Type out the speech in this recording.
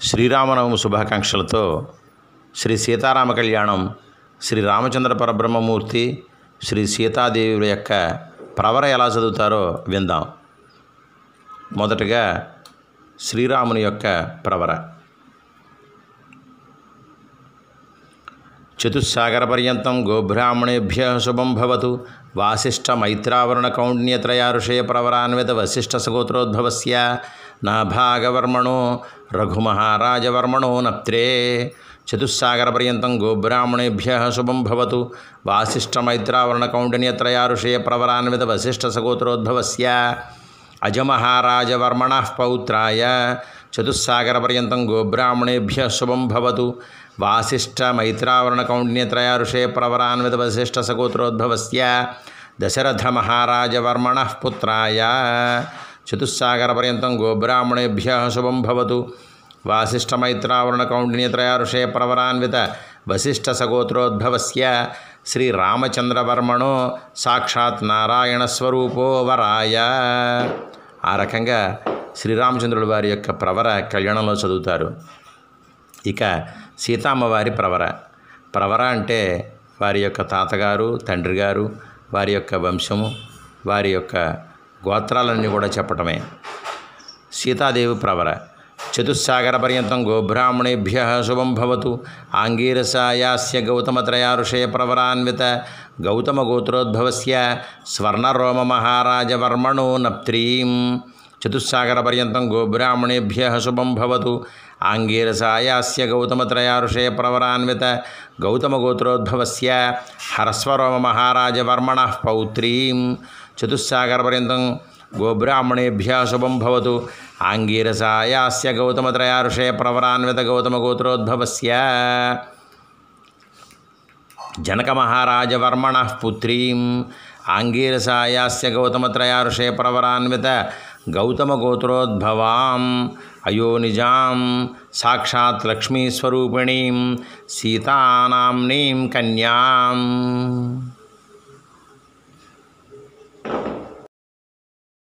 శ్రీరామనవమి శుభాకాంక్షలతో శ్రీ సీతారామ కళ్యాణం శ్రీ రామచంద్ర పరబ్రహ్మమూర్తి శ్రీ సీతాదేవి యొక్క ప్రవర ఎలా చదువుతారో విందాం. మొదటగా శ్రీరాముని యొక్క ప్రవర. చతుస్సాగర పర్యంతం గోబ్రాహ్మణేభ్య శుభం భవతు. వాసిష్ఠ మైత్రావరుణ కౌండ్యత్రయారుషయ ప్రవరాన్విత వశిష్ఠ సగోత్రోద్భవస్య నాభాగవర్మణో రఘుమహారాజవర్మణో నప్త్రే. చతుస్సాగర పర్యంతం గోబ్రాహ్మణేభ్య శుభం భవతు. వాసిష్ఠ మైత్రావరుణ కౌండిన్యత్రయారుషయ ప్రవరాన్విత వశిష్ఠ సగోత్రోద్భవస్య అజమహారాజవర్మణ పౌత్రాయ. చతుస్సాగర పర్యంతం గోబ్రాహ్మణేభ్య శుభం భవతు. వాసిష్ఠ మైత్రావరుణ కౌండిన్యత్రయారుషయ ప్రవరాన్విత వశిష్ఠ సగోత్రోద్భవస్య దశరథ మహారాజవర్మణ పుత్రాయ. చతుస్సాగర పర్యంతం గోబ్రాహ్మణేభ్య శుభం భవతు. వాసిష్ఠ మైత్రావరుణ కౌండిన్యత్రయారుషయ ప్రవరాన్విత వశిష్ఠ సగోత్రోద్భవస్య శ్రీరామచంద్రవర్మణో సాక్షాత్ నారాయణ స్వరూపో వరాయ. ఆ రకంగా శ్రీరామచంద్రుల వారి యొక్క ప్రవర కళ్యాణంలో చదువుతారు. ఇక సీతమ్మవారి ప్రవర. ప్రవర అంటే వారి యొక్క తాతగారు, తండ్రి గారు, వారి యొక్క వంశము, వారి యొక్క గోత్రాలన్నీ కూడా చెప్పటమే. సీతాదేవి ప్రవర. చతుస్సాగర పర్యంతం గోబ్రాహ్మణేభ్య శుభం భవతు. ఆంగీరసాయాస్య గౌతమత్రయారుషయ ప్రవరాన్విత గౌతమ గోత్రోద్భవస్య స్వర్ణరోమ మహారాజవర్మణో నప్త్రీం. చతుస్సాగర పర్యంతం గోబ్రాహ్మణేభ్య శుభం భవతు. ఆంగీరసాయాస్య గౌతమత్రయారుషయ ప్రవరాన్విత గౌతమ గోత్రోద్భవస్య హరస్వరోమ మహారాజవర్మణ పౌత్రీం. చతుస్సాగర పర్యంతం గోబ్రాహ్మణేభ్య శుభం భవతు. ఆంగీరసాయాస్య గౌతమత్రయారుషయ ప్రవరాన్విత గౌతమ గోత్రోద్భవస్య జనక మహారాజవర్మణ పుత్రీం. ఆంగీరసాయాస్య గౌతమత్రయారుషయ ప్రవరాన్విత గౌతమ గోత్రోద్భవాం అయోనిజాం సాక్షాత్ లక్ష్మీస్వరూపిణీం సీతానాంనీం కన్యాం.